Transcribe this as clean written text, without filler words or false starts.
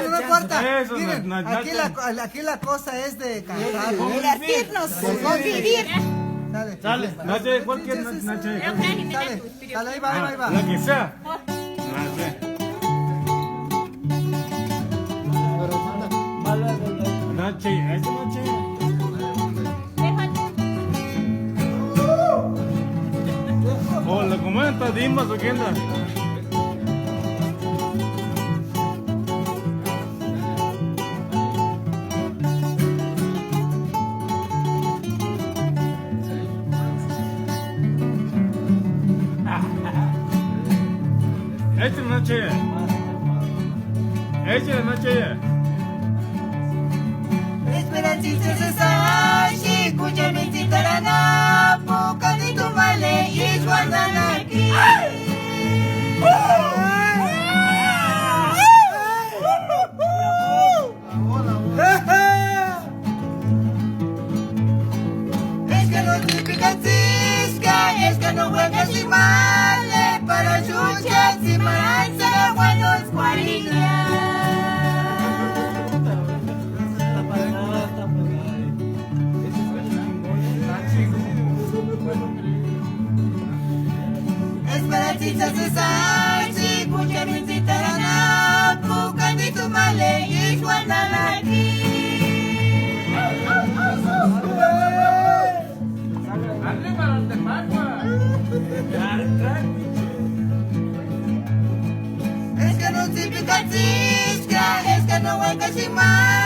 no importa. Eso, Miren, aquí la cosa es de cantar. Divertirnos, convivir. Dale. Sale, Nache, cualquier Nache. Dale, ahí va. La que sea. Nache. Nache, ese Nache. Hola, ¿cómo estás? Dimas o qué anda? Échale Nache. Échale Nache. Esperancita se sashi, kuja mitsitarana, pokani tumale, ishwandanaki. Es que no típica cisca, es que no juegas y male, para chuchas y maranza, buenos cuarillas. Esperancita se sashi, kuja mitsitarana, pokani tumale, ishwandanaki. Es que no típica cisca, es que no huecas y más.